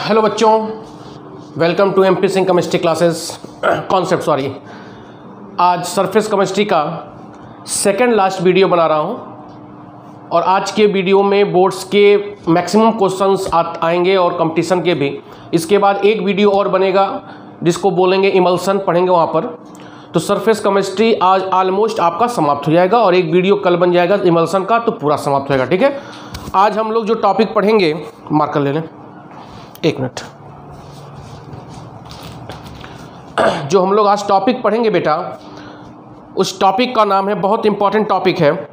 Hello बच्चों, welcome to MP Singh chemistry classes concept आज surface chemistry का सेकंड लास्ट वीडियो बना रहा हूं और आज के वीडियो में बोर्ड्स के मैक्सिमम क्वेश्चंस आएंगे और कंपटीशन के भी। इसके बाद एक वीडियो और बनेगा जिसको बोलेंगे इमल्सन, पढ़ेंगे वहां पर। तो सरफेस केमिस्ट्री आज ऑलमोस्ट आपका समाप्त हो जाएगा और एक वीडियो कल बन जाएगा इमल्सन का, तो पूरा समाप्त होएगा। ठीक है, आज हम लोग जो टॉपिक पढ़ेंगे, मार्कर ले लें, एक मिनट। जो हम लोग आज टॉपिक पढ़ेंगे बेटा, उस टॉपिक का नाम है, बहुत इंपॉर्टेंट टॉपिक है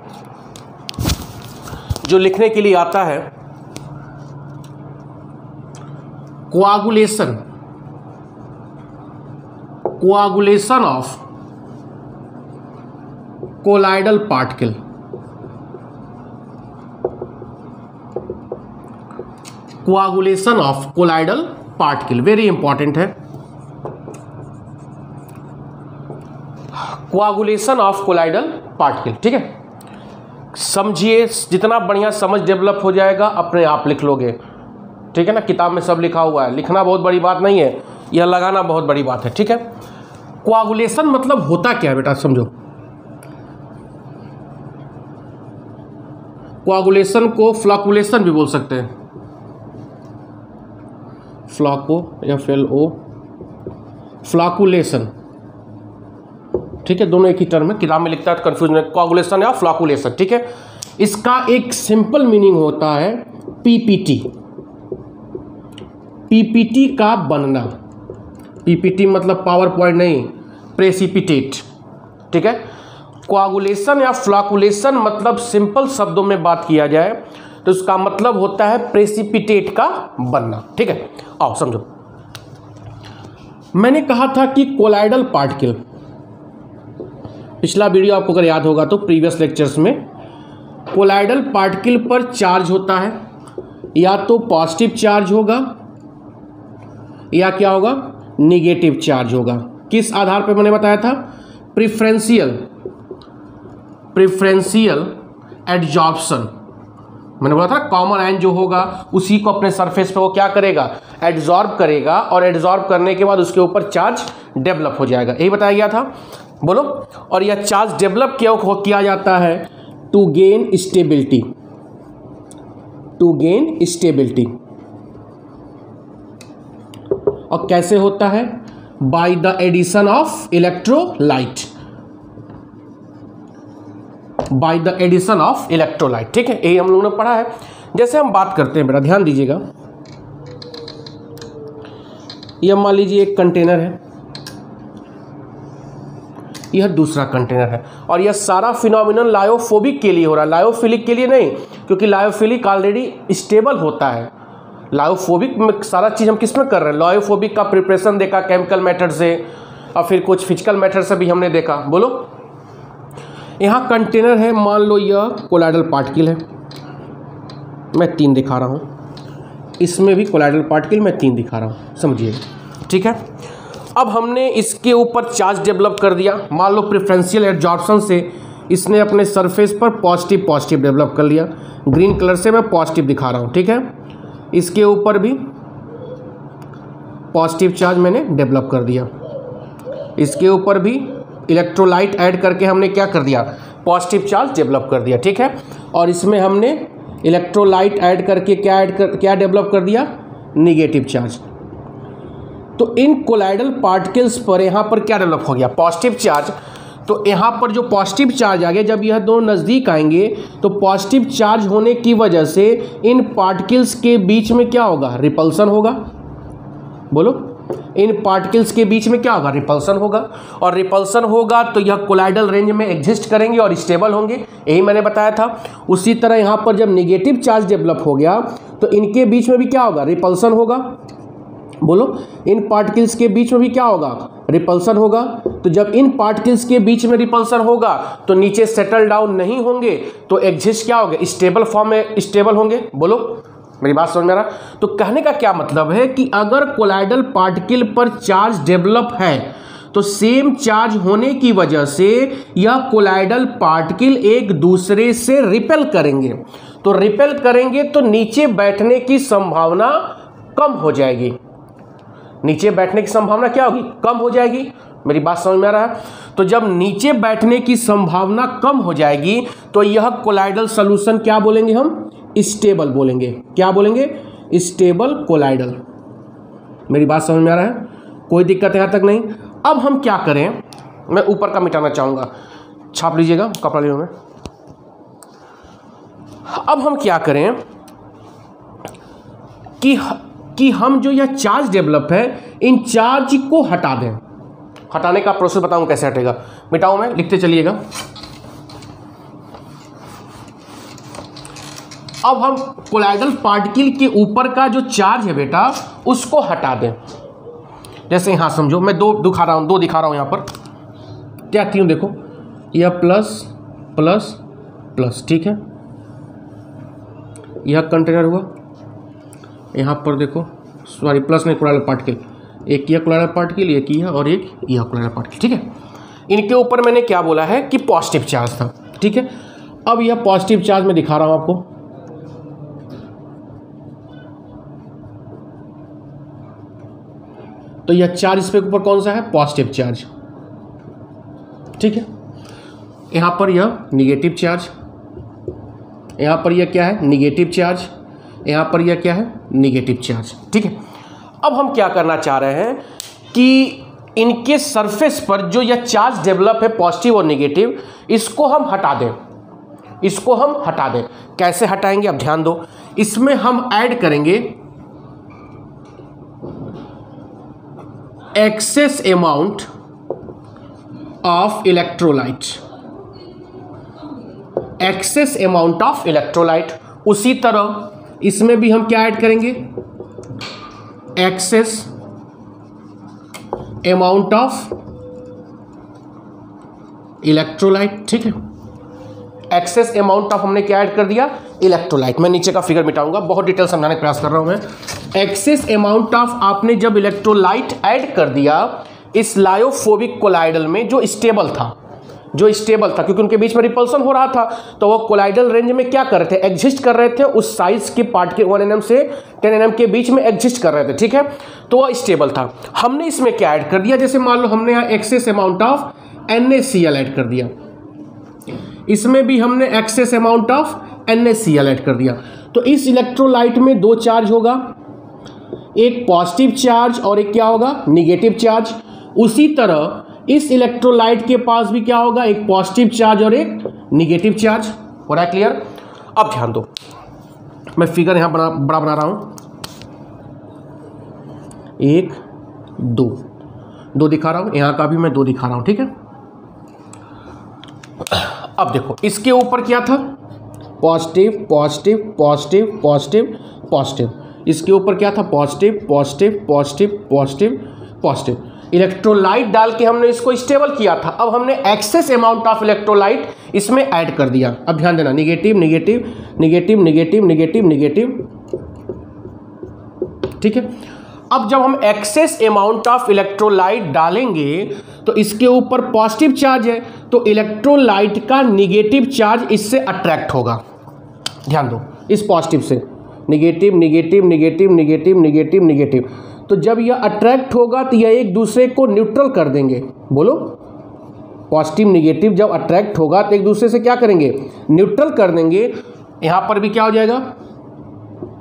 जो लिखने के लिए आता है, coagulation of colloidal particle. Coagulation of colloidal particle very important है। कोआगुलेशन ऑफ कोलाइडल पार्टिकल, ठीक है, समझिए। जितना बढ़िया समझ डेवलप हो जाएगा अपने आप लिख लोगे, ठीक है ना। किताब में सब लिखा हुआ है, लिखना बहुत बड़ी बात नहीं है, यह लगाना बहुत बड़ी बात है। ठीक है, कोआगुलेशन मतलब होता क्या है बेटा, समझो। कोआगुलेशन को फ्लॉकुलेशन भी बोल सकते हैं, फ्लॉको या FLO, फ्लॉकुलेशन, ठीक है, दोनों एक ही टर्म है। किताब में लिखता है तो कंफ्यूजन है, कोआगुलेशन या फ्लॉकुलेशन। ठीक है, इसका एक सिंपल मीनिंग होता है PPT, PPT का बनना। PPT मतलब पावर पॉइंट नहीं, प्रेसिपिटेट। ठीक है, कोआगुलेशन या फ्लॉकुलेशन मतलब सिंपल शब्दों में बात किया जाए तो इसका मतलब होता है प्रेसिपिटेट का बनना। ठीक है, आओ समझो। मैंने कहा था कि कोलाइडल पार्टिकल, पिछला वीडियो आपको अगर याद होगा तो प्रीवियस लेक्चर्स में, कोलाइडल पार्टिकल पर चार्ज होता है, या तो पॉजिटिव चार्ज होगा या क्या होगा, निगेटिव चार्ज होगा। किस आधार पर मैंने बताया था, प्रिफरेंशियल एडजॉर्प्शन। मैंने बोला था कॉमन आयन जो होगा उसी को अपने सरफेस पे वो क्या करेगा, एडजॉर्ब करेगा, और एडजॉर्ब करने के बाद उसके ऊपर चार्ज डेवलप हो जाएगा, यही बताया गया था, बोलो। और यह चार्ज डेवलप किया जाता है टू गेन स्टेबिलिटी। और कैसे होता है, by the addition of electrolyte, by the addition of electrolyte. ठीक है, यही हम लोगों ने पढ़ा है। जैसे हम बात करते हैं बेटा, ध्यान दीजिएगा, यह मान लीजिए एक कंटेनर है, यह दूसरा कंटेनर है, और यह सारा फिनोमिनन लायोफोबिक के लिए हो रहा है, लायोफिलिक के लिए नहीं, क्योंकि लायोफिलिक ऑलरेडी स्टेबल होता है। लायोफोबिक में सारा चीज़ हम किस में कर रहे हैं, लायोफोबिक का प्रिपरेशन देखा केमिकल मेथड से, और फिर कुछ फिजिकल मेथड से भी हमने देखा। बोलो, यहाँ कंटेनर है, मान लो यह कोलाइडल पार्टिकल है, मैं 3 दिखा रहा हूँ, इसमें भी कोलाइडल पार्टिकल मैं 3 दिखा रहा हूँ, समझिए। ठीक है, अब हमने इसके ऊपर चार्ज डेवलप कर दिया, मान लो प्रेफरेंशियल एडजॉर्प्शन से इसने अपने सरफेस पर पॉजिटिव डेवलप कर लिया। ग्रीन कलर से मैं पॉजिटिव दिखा रहा हूँ, ठीक है। इसके ऊपर भी पॉजिटिव चार्ज मैंने डेवलप कर दिया, इसके ऊपर भी इलेक्ट्रोलाइट ऐड करके हमने क्या कर दिया, पॉजिटिव चार्ज डेवलप कर दिया। ठीक है, और इसमें हमने इलेक्ट्रोलाइट ऐड करके क्या डेवलप कर दिया, निगेटिव चार्ज। तो इन कोलाइडल पार्टिकल्स पर यहाँ पर क्या डेवलप हो गया, पॉजिटिव चार्ज। तो यहाँ पर जो पॉजिटिव चार्ज आ गया, जब यह दोनों नज़दीक आएंगे तो पॉजिटिव चार्ज होने की वजह से इन पार्टिकल्स के बीच में क्या होगा, रिपल्सन होगा। बोलो, इन पार्टिकल्स के बीच में क्या होगा, रिपल्सन होगा, और रिपल्सन होगा तो यह कोलाइडल रेंज में एग्जिस्ट करेंगे और स्टेबल होंगे, यही मैंने बताया था। उसी तरह यहाँ पर जब निगेटिव चार्ज डेवलप हो गया तो इनके बीच में भी क्या होगा, रिपल्सन होगा। बोलो, इन पार्टिकल्स के बीच में भी क्या होगा, रिपल्सन होगा। तो जब इन पार्टिकल्स के बीच में रिपल्सन होगा तो नीचे सेटल डाउन नहीं होंगे, तो एग्जिस्ट क्या होंगे, स्टेबल फॉर्म में स्टेबल होंगे। बोलो, मेरी बात समझ में आ रहा। तो कहने का क्या मतलब है कि अगर कोलाइडल पार्टिकल पर चार्ज डेवलप है तो सेम चार्ज होने की वजह से यह कोलाइडल पार्टिकल एक दूसरे से रिपेल करेंगे। तो रिपेल करेंगे तो नीचे बैठने की संभावना कम हो जाएगी। नीचे बैठने की संभावना क्या होगी? कम हो जाएगी। मेरी बात समझ में आ रहा है? तो जब नीचे बैठने की संभावना कम हो जाएगी तो यह कोलाइडल सॉल्यूशन क्या बोलेंगे हम? स्टेबल बोलेंगे। क्या बोलेंगे? Stable colloidal. मेरी बात समझ में आ रहा है? कोई दिक्कत यहाँ तक नहीं। अब हम क्या करें, मैं ऊपर का मिटाना चाहूँगा, छाप लीजिएगा कपड़ा लियो में। अब हम क्या करें कि हम जो यह चार्ज डेवलप है इन चार्ज को हटा दें। हटाने का प्रोसेस बताऊं कैसे हटेगा। मिटाऊं मैं, लिखते चलिएगा। अब हम कोलाइडल पार्टिकल के ऊपर का जो चार्ज है बेटा उसको हटा दें। जैसे यहाँ समझो, मैं दो दिखा रहा हूँ यहाँ पर क्या तीनों देखो, यह प्लस प्लस प्लस, ठीक है। यह कंटेनर हुआ, यहाँ पर देखो, सॉरी प्लस नहीं, कोलाइडल पार्टिकल, एक यह कोलाइडल पार्टिकल, एक यह और एक यह कोलाइडल पार्टिकल, ठीक है। इनके ऊपर मैंने क्या बोला है कि पॉजिटिव चार्ज था, ठीक है। अब यह पॉजिटिव चार्ज मैं दिखा रहा हूँ आपको। तो यह चार्ज इस पे ऊपर कौन सा है? पॉजिटिव चार्ज, ठीक है। यहाँ पर यह निगेटिव चार्ज, यहाँ पर यह क्या है? निगेटिव चार्ज, यहाँ पर यह क्या है? निगेटिव चार्ज, ठीक है। अब हम क्या करना चाह रहे हैं कि इनके सरफेस पर जो यह चार्ज डेवलप है पॉजिटिव और निगेटिव, इसको हम हटा दें। इसको हम हटा दें। कैसे हटाएंगे? अब ध्यान दो, इसमें हम ऐड करेंगे access amount of electrolyte. Excess amount of electrolyte. उसी तरह इसमें भी हम क्या ऐड करेंगे? एक्सेस अमाउंट ऑफ इलेक्ट्रोलाइट, ठीक है। एक्सेस अमाउंट ऑफ हमने क्या ऐड कर दिया? इलेक्ट्रोलाइट। मैं नीचे का फिगर मिटाऊंगा, बहुत डिटेल समझाने का प्रयास कर रहा हूं मैं। एक्सेस अमाउंट ऑफ आपने जब इलेक्ट्रोलाइट ऐड कर दिया इस लायोफोबिक कोलाइडल में जो स्टेबल था, क्योंकि उनके बीच में रिपल्सन हो रहा था, तो वो कोलाइडल रेंज में क्या कर रहे थे? एग्जिस्ट कर रहे थे, उस साइज के पार्टिकल 1 nm से 10 nm के बीच में एग्जिस्ट कर रहे थे, ठीक है। तो वो स्टेबल था। हमने इसमें क्या ऐड कर दिया? जैसे मान लो हमने यहाँ access amount of NaCl add कर दिया, इसमें भी हमने access amount of NaCl add कर दिया। तो इस इलेक्ट्रोलाइट में दो चार्ज होगा, एक पॉजिटिव चार्ज और एक क्या होगा? Negative charge. उसी तरह इस इलेक्ट्रोलाइट के पास भी क्या होगा? एक पॉजिटिव चार्ज और एक निगेटिव चार्ज। हो रहा है क्लियर? अब ध्यान दो, मैं फिगर यहां बड़ा बना रहा हूं, 1 2 दिखा रहा हूं, यहां का भी मैं 2 दिखा रहा हूं, ठीक है। अब देखो इसके ऊपर क्या था? Positive positive positive positive positive. इसके ऊपर क्या था? Positive positive positive positive positive. Electrolyte डाल के हमने इसको स्टेबल किया था। अब हमने एक्सेस अमाउंट ऑफ इलेक्ट्रोलाइट इसमें ऐड कर दिया। अब ध्यान देना, negative negative negative negative negative negative, ठीक है। अब जब हम एक्सेस अमाउंट ऑफ इलेक्ट्रोलाइट डालेंगे तो इसके ऊपर पॉजिटिव चार्ज है, तो इलेक्ट्रोलाइट का निगेटिव चार्ज इससे अट्रैक्ट होगा। ध्यान दो, इस पॉजिटिव से negative negative negative negative negative negative. तो जब यह अट्रैक्ट होगा तो यह एक दूसरे को न्यूट्रल कर देंगे। बोलो, पॉजिटिव निगेटिव जब अट्रैक्ट होगा तो एक दूसरे से क्या करेंगे? न्यूट्रल कर देंगे। यहाँ पर भी क्या हो जाएगा?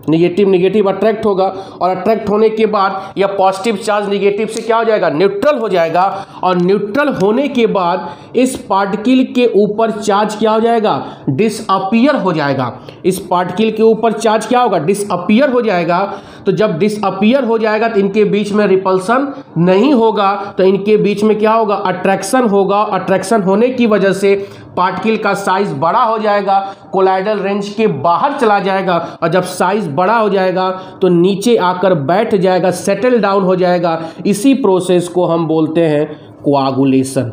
निगेटिव निगेटिव अट्रैक्ट होगा, और अट्रैक्ट होने के बाद यह पॉजिटिव चार्ज निगेटिव से क्या हो जाएगा? न्यूट्रल हो जाएगा। और न्यूट्रल होने के बाद इस पार्टिकल के ऊपर चार्ज क्या हो जाएगा? डिसअपीयर हो जाएगा। इस पार्टिकल के ऊपर चार्ज क्या होगा? डिसअपीयर हो जाएगा। तो जब डिसअपीयर हो जाएगा तो इनके बीच में रिपल्सन नहीं होगा, तो इनके बीच में क्या होगा? अट्रैक्शन होगा। अट्रैक्शन होने की वजह से पार्टिकल का साइज बड़ा हो जाएगा, कोलाइडल रेंज के बाहर चला जाएगा, और जब साइज बड़ा हो जाएगा तो नीचे आकर बैठ जाएगा, सेटल डाउन हो जाएगा। इसी प्रोसेस को हम बोलते हैं कोआगुलेशन।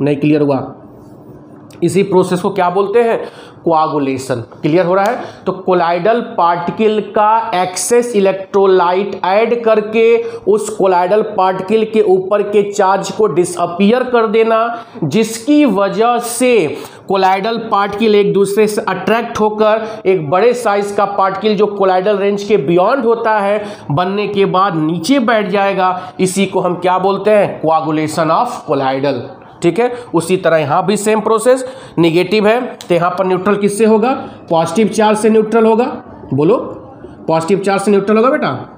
नहीं क्लियर हुआ? इसी प्रोसेस को क्या बोलते हैं? कोआगुलेशन। क्लियर हो रहा है? तो कोलाइडल पार्टिकल का एक्सेस इलेक्ट्रोलाइट ऐड करके उस कोलाइडल पार्टिकल के ऊपर के चार्ज को डिसअपियर कर देना, जिसकी वजह से कोलाइडल पार्टिकल एक दूसरे से अट्रैक्ट होकर एक बड़े साइज का पार्टिकल जो कोलाइडल रेंज के बियॉन्ड होता है बनने के बाद नीचे बैठ जाएगा। इसी को हम क्या बोलते हैं? Coagulation of colloidal. ठीक है, उसी तरह यहां भी सेम प्रोसेस। निगेटिव है तो यहां पर न्यूट्रल किससे होगा? पॉजिटिव चार्ज से न्यूट्रल होगा। बोलो, पॉजिटिव चार्ज से न्यूट्रल होगा बेटा।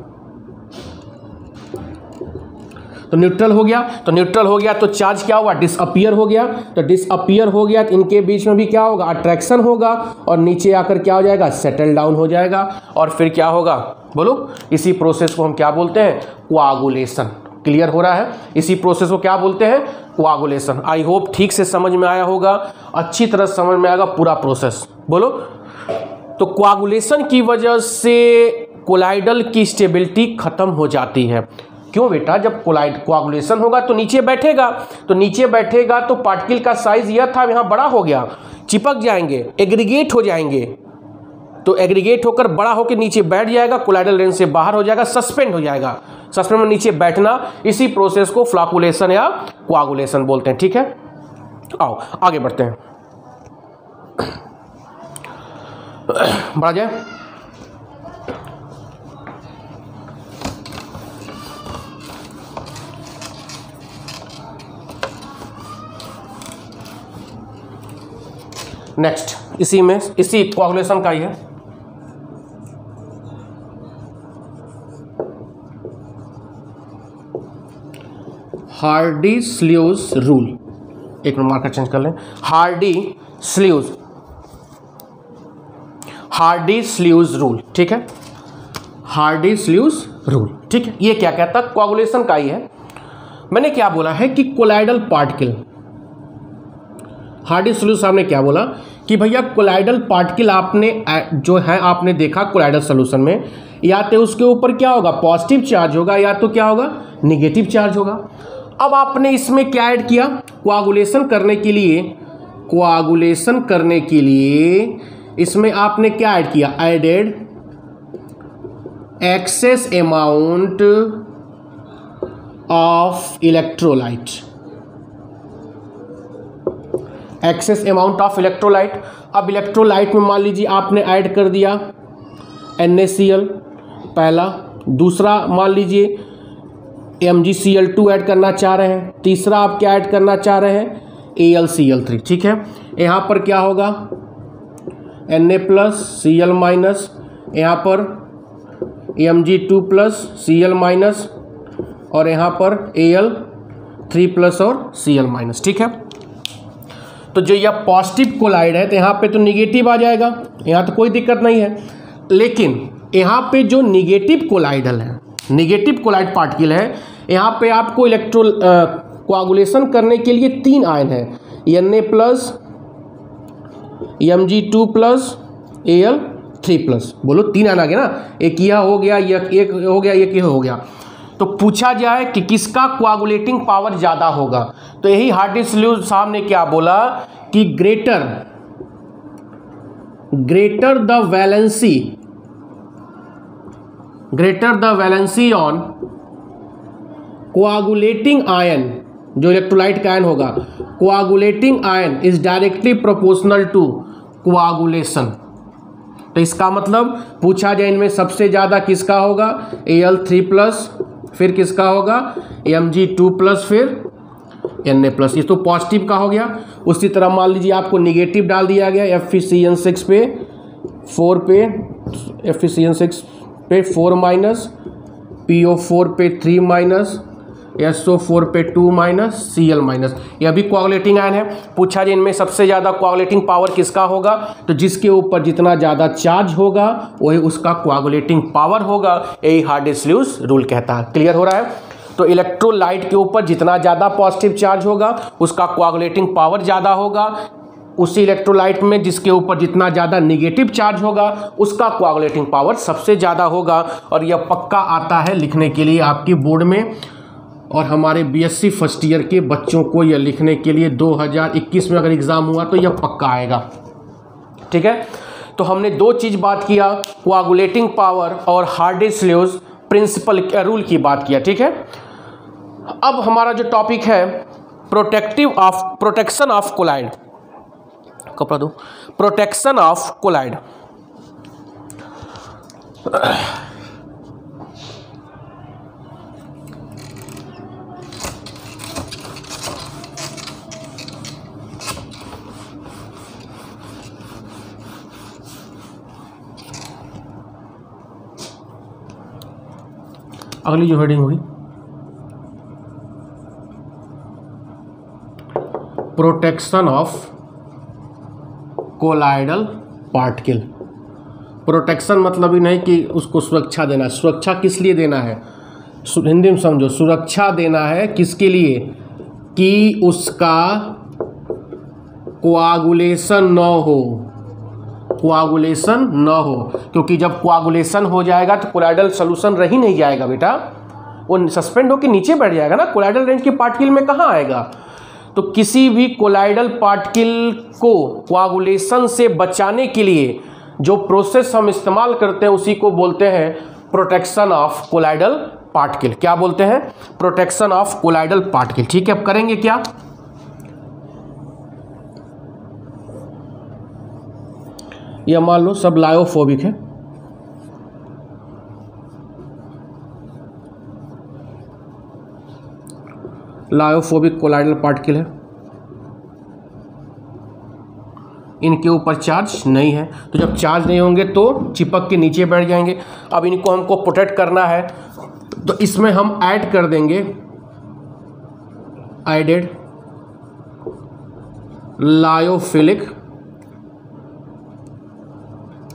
तो न्यूट्रल हो गया, तो न्यूट्रल हो गया तो चार्ज क्या हुआ? डिसअपियर हो गया। तो डिसअपियर हो गया तो इनके बीच में भी क्या होगा? अट्रैक्शन होगा और नीचे आकर क्या हो जाएगा? सेटल डाउन हो जाएगा। और फिर क्या होगा? बोलो, इसी प्रोसेस को हम क्या बोलते हैं? कोआगुलेशन। क्लियर हो रहा है? इसी प्रोसेस को क्या बोलते हैं? कोआगुलेशन। आई होप ठीक से समझ में आया होगा, अच्छी तरह समझ में आएगा पूरा प्रोसेस। बोलो, तो कोआगुलेशन की वजह से कोलाइडल की स्टेबिलिटी खत्म हो जाती है। क्यों बेटा? जब कोआगुलेशन होगा तो नीचे बैठेगा, तो नीचे बैठेगा तो पार्टिकल का साइज यह था, यहाँ बड़ा हो गया, चिपक जाएंगे, एग्रीगेट हो जाएंगे। तो एग्रीगेट होकर बड़ा होकर नीचे बैठ जाएगा, कोलाइडल रेंज से बाहर हो जाएगा, सस्पेंड हो जाएगा। सस्पेंड में नीचे बैठना, इसी प्रोसेस को फ्लॉकुलेशन या कोआगुलेशन बोलते हैं। ठीक है, आओ आगे बढ़ते हैं। बढ़ा जाए। नेक्स्ट, इसी में इसी कोआगुलेशन का ही है। हार्डी-स्लूज रूल। एक मिनट, मार्कर चेंज कर लें। हार्डी-स्लूज रूल। ठीक है, हार्डी-स्लूज रूल। ठीक है, ये क्या कहता है? कोआगुलेशन का ही है। मैंने क्या बोला है कि कोलाइडल पार्टिकल, हार्डी-स्लूज साहब ने क्या बोला कि भैया कोलाइडल पार्टिकल आपने जो है आपने देखा कोलाइडल सॉल्यूशन में, या तो उसके ऊपर क्या होगा? पॉजिटिव चार्ज होगा, या तो क्या होगा? निगेटिव चार्ज होगा। अब आपने इसमें क्या ऐड किया? कोआगुलेशन करने के लिए इसमें आपने क्या ऐड किया? Added excess amount of electrolyte. Excess amount of electrolyte. अब इलेक्ट्रोलाइट में मान लीजिए आपने ऐड कर दिया NaCl पहला, दूसरा मान लीजिए MgCl2 ऐड करना चाह रहे हैं, तीसरा आप क्या ऐड करना चाह रहे हैं? AlCl3। ठीक है, यहाँ पर क्या होगा? Na+Cl-, यहाँ पर Mg2+Cl-, और यहाँ पर Al3+ और Cl-। ठीक है, तो जो यह पॉजिटिव कोलाइड है तो यहाँ पे तो निगेटिव आ जाएगा, यहाँ तो कोई दिक्कत नहीं है। लेकिन यहाँ पे जो निगेटिव कोलाइडल है, निगेटिव कोलाइड पार्टिकल है, यहाँ पे आपको कोआगुलेशन करने के लिए 3 आयन है, Na+, Mg2+, Al3+। बोलो, 3 आयन आ गया ना? एक यह हो गया, एक हो गया, एक यह हो गया। तो पूछा जाए कि किसका कोआगुलेटिंग पावर ज़्यादा होगा, तो यही हार्डी-स्लूज साहब ने क्या बोला कि greater the valency on coagulating ion, जो इलेक्ट्रोलाइट का आयन होगा, coagulating ion is directly proportional to coagulation. तो इसका मतलब पूछा जाए इनमें सबसे ज़्यादा किसका होगा? Al3+, फिर किसका होगा? Mg2+, फिर Na+। ये तो पॉजिटिव का हो गया। उसी तरह मान लीजिए आपको निगेटिव डाल दिया गया, FeCN6 पे 4 पे, FeCN6 पे 4-, PO4 पे 3-, SO4 पे 2-, Cl-। यह भी कोआगुलेटिंग आयन है। पूछा जाए इनमें सबसे ज़्यादा कोआगुलेटिंग पावर किसका होगा, तो जिसके ऊपर जितना ज़्यादा चार्ज होगा वही उसका कोआगुलेटिंग पावर होगा। यही हार्डी-स्लूज रूल कहता है। क्लियर हो रहा है? तो इलेक्ट्रोलाइट के ऊपर जितना ज़्यादा पॉजिटिव चार्ज होगा उसका कोआगुलेटिंग पावर ज़्यादा होगा, उसी इलेक्ट्रोलाइट में जिसके ऊपर जितना ज़्यादा निगेटिव चार्ज होगा उसका कोआगुलेटिंग पावर सबसे ज़्यादा होगा। और यह पक्का आता है लिखने के लिए आपकी बोर्ड में, और हमारे BSc फर्स्ट ईयर के बच्चों को यह लिखने के लिए 2021 में अगर एग्ज़ाम हुआ तो यह पक्का आएगा। ठीक। ठीक है। तो हमने दो चीज़ बात किया, कोआगुलेटिंग पावर और हार्डी-स्लूज प्रिंसिपल रूल की बात किया, ठीक है। अब हमारा जो टॉपिक है प्रोटेक्शन ऑफ कोलाइड, कपड़ा दो, प्रोटेक्शन ऑफ कोलाइड। अगली जो हेडिंग होगी protection of colloidal particle. Protection मतलब ही नहीं कि उसको सुरक्षा देना, सुरक्षा किस लिए देना है, हिंदी में समझो, सुरक्षा देना है किसके लिए, कि उसका कोआगुलेशन न हो, कोआगुलेशन न हो, क्योंकि जब कोआगुलेशन हो जाएगा तो कोलाइडल सॉल्यूशन रह ही नहीं जाएगा बेटा, वो सस्पेंड होकर नीचे बैठ जाएगा ना, कोलाइडल रेंज के पार्टिकल में कहाँ आएगा। तो किसी भी कोलाइडल पार्टिकल को कोआगुलेशन से बचाने के लिए जो प्रोसेस हम इस्तेमाल करते हैं उसी को बोलते हैं प्रोटेक्शन ऑफ कोलाइडल पार्टिकल। क्या बोलते हैं, प्रोटेक्शन ऑफ कोलाइडल पार्टिकल, ठीक है। अब करेंगे क्या, या मान लो सब लायोफोबिक है, लायोफोबिक कोलाइडल पार्टिकल है, इनके ऊपर चार्ज नहीं है, तो जब चार्ज नहीं होंगे तो चिपक के नीचे बैठ जाएंगे। अब इनको हमको प्रोटेक्ट करना है तो इसमें हम ऐड कर देंगे aided lyophilic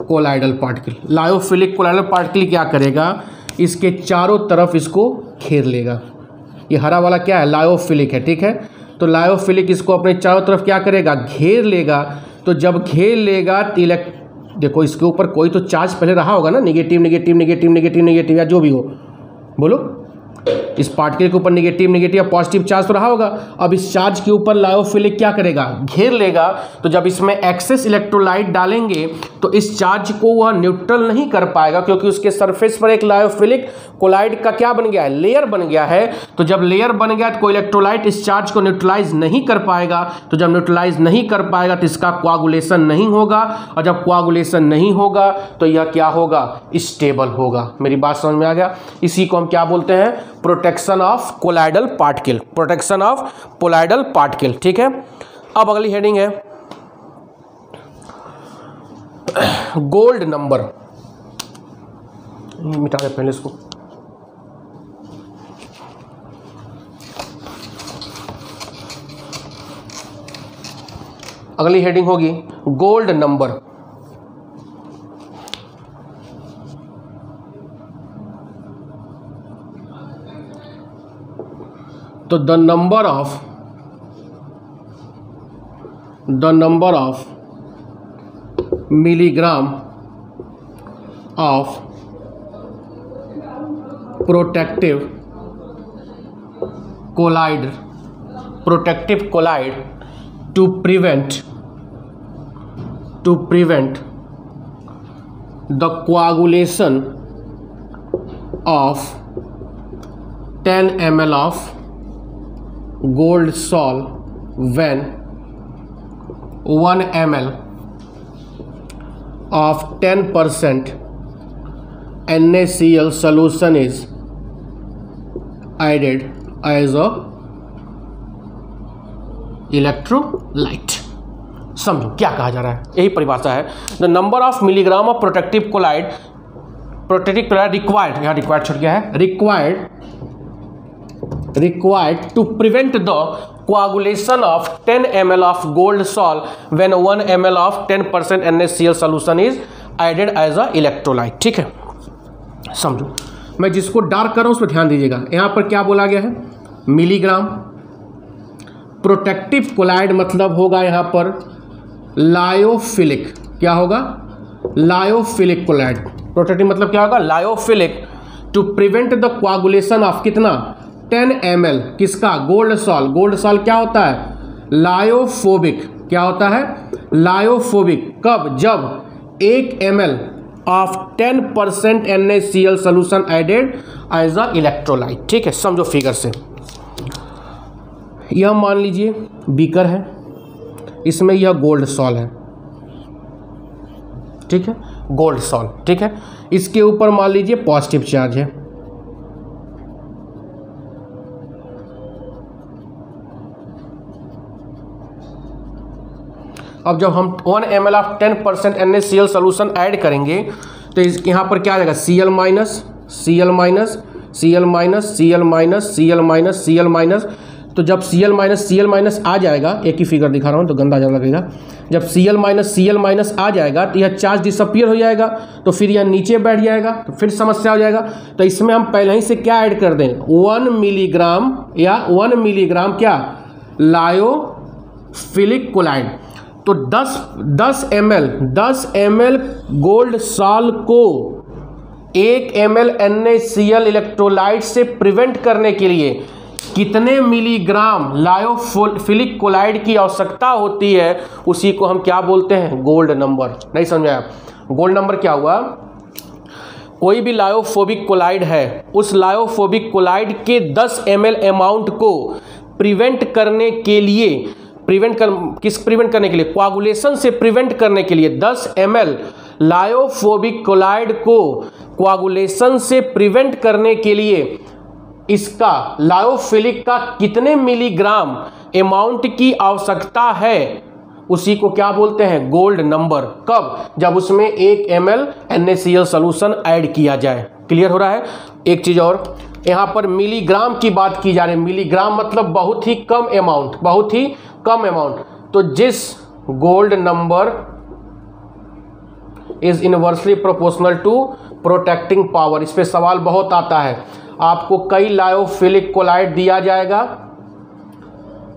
colloidal particle. Lyophilic colloidal particle क्या करेगा, इसके चारों तरफ इसको घेर लेगा। ये हरा वाला क्या है, लायोफिलिक है, ठीक है। तो लायोफिलिक इसको अपने चारों तरफ क्या करेगा, घेर लेगा। तो जब घेर लेगा तो देखो इसके ऊपर कोई तो चार्ज पहले रहा होगा ना, negative negative negative negative negative या जो भी हो, बोलो, इस पार्टिकल के ऊपर नेगेटिव नेगेटिव या पॉजिटिव चार्ज तो रहा होगा। अब इस चार्ज के ऊपर लायोफिलिक क्या करेगा, घेर लेगा। तो जब इसमें एक्सेस इलेक्ट्रोलाइट डालेंगे तो इस चार्ज को वह न्यूट्रल नहीं कर पाएगा, क्योंकि उसके सरफेस पर एक लायोफिलिक कोलाइड का क्या बन गया है, लेयर बन गया है। तो जब लेयर बन गया तो कोई इलेक्ट्रोलाइट इस चार्ज को न्यूट्रलाइज नहीं कर पाएगा। तो जब न्यूट्रलाइज नहीं कर पाएगा तो इसका कोआगुलेशन नहीं होगा, और जब कोआगुलेशन नहीं होगा तो यह क्या होगा, स्टेबल होगा। मेरी बात समझ में आ गया। इसी को हम क्या बोलते हैं, protection of colloidal particle, protection of colloidal particle, ठीक है। अब अगली हेडिंग है गोल्ड नंबर, मिटा दे पहले इसको। अगली हेडिंग होगी गोल्ड नंबर। तो the number of milligram of protective colloid to prevent the coagulation of 10 ml of gold sol when 1 ml of 10% NaCl solution is added as a electrolyte. समझो क्या कहा जा रहा है, यही परिभाषा है। The number of milligram of protective colloid required, यहाँ रिक्वायर्ड छूट गया है, required to prevent the coagulation of 10 ml of gold sol when 1 ml of 10% NaCl solution is added as a electrolyte, ठीक है। समझो, मैं जिसको डार्क कर रहा हूँ उस पर ध्यान दीजिएगा। यहाँ पर क्या बोला गया है, मिलीग्राम। प्रोटेक्टिव कोलाइड मतलब होगा यहाँ पर लायोफिलिक, क्या होगा, लायोफिलिक कोलाइड। प्रोटेक्टिव मतलब क्या होगा, lyophilic. To prevent the coagulation of कितना, 10 ml, किसका, गोल्ड सॉल। गोल्ड सॉल क्या होता है, लायोफोबिक, क्या होता है? लायोफोबिक। कब? जब 1 ml ऑफ 10% NaCl solution added as a electrolyte. ठीक है, समझो फिगर से। यह मान लीजिए बीकर है, इसमें यह गोल्ड सॉल्ट है, ठीक है, गोल्ड सॉल्ट, ठीक है। इसके ऊपर मान लीजिए पॉजिटिव चार्ज है, अब जब हम 1 ml ऑफ 10% NaCl सोल्यूशन ऐड करेंगे तो यहाँ पर क्या आ जाएगा? Cl minus, Cl minus, Cl minus, Cl minus, Cl minus, Cl minus. तो जब Cl माइनस Cl माइनस आ जाएगा, एक ही फिगर दिखा रहा हूँ तो गंदा ज़्यादा लगेगा। जब Cl माइनस Cl माइनस आ जाएगा तो यह चार्ज डिसअपियर हो जाएगा, तो फिर यह नीचे बैठ जाएगा, तो फिर समस्या हो जाएगा। तो इसमें हम पहले ही से क्या ऐड कर दें? 1 मिलीग्राम या 1 मिलीग्राम क्या? Lyophilic colloid. तो 10 ml गोल्ड सॉल्ट को 1 ml NaCl इलेक्ट्रोलाइट से प्रिवेंट करने के लिए कितने मिलीग्राम लायोफिलिक कोलाइड की आवश्यकता होती है, उसी को हम क्या बोलते हैं? Gold number. नहीं समझाया? गोल्ड नंबर क्या हुआ? कोई भी लायोफोबिक कोलाइड है, उस लायोफोबिक कोलाइड के 10 ml अमाउंट को प्रिवेंट करने के लिए, प्रिवेंट करने के लिए? कोआगुलेशन से प्रिवेंट करने के लिए 10 ml लायोफोबिक कोलाइड को कोआगुलेशन से प्रिवेंट करने के लिए इसका लायोफिलिक का कितने मिलीग्राम अमाउंट की आवश्यकता है, उसी को क्या बोलते हैं? Gold number. कब? जब उसमें 1 ml NaCl सोल्यूशन ऐड किया जाए। क्लियर हो रहा है? एक चीज और, यहाँ पर मिलीग्राम की बात की जा रही है। मिलीग्राम मतलब बहुत ही कम अमाउंट, बहुत ही कम अमाउंट। तो जिस gold number is inversely proportional to protecting power, इस पे सवाल बहुत आता है। आपको कई लायोफिलिक कोलाइड दिया जाएगा,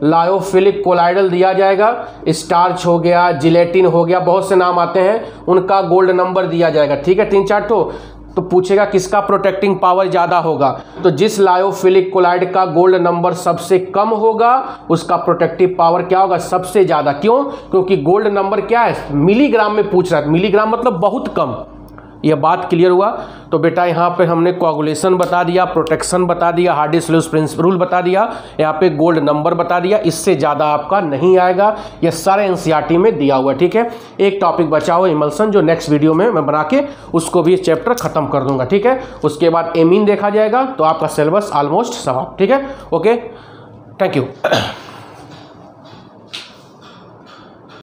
लायोफिलिक कोलाइडल दिया जाएगा, स्टार्च हो गया, जिलेटिन हो गया, बहुत से नाम आते हैं, उनका गोल्ड नंबर दिया जाएगा। ठीक है, 3-4 ठो। तो पूछेगा किसका प्रोटेक्टिंग पावर ज़्यादा होगा? तो जिस लायोफिलिक कोलाइड का गोल्ड नंबर सबसे कम होगा उसका प्रोटेक्टिव पावर क्या होगा? सबसे ज़्यादा। क्यों? क्योंकि गोल्ड नंबर क्या है? मिलीग्राम में पूछ रहा है। मिलीग्राम मतलब बहुत कम। यह बात क्लियर हुआ? तो बेटा यहाँ पे हमने कोआगुलेशन बता दिया, प्रोटेक्शन बता दिया, हार्डी-स्लूस रूल बता दिया, यहाँ पे गोल्ड नंबर बता दिया। इससे ज़्यादा आपका नहीं आएगा, यह सारे एनसीईआरटी में दिया हुआ। ठीक है, एक टॉपिक बचा हुआ इमल्सन, जो नेक्स्ट वीडियो में मैं बना के उसको भी चैप्टर खत्म कर दूंगा। ठीक है, उसके बाद एमीन देखा जाएगा, तो आपका सिलेबस ऑलमोस्ट समाप्त। ठीक है, ओके, थैंक यू।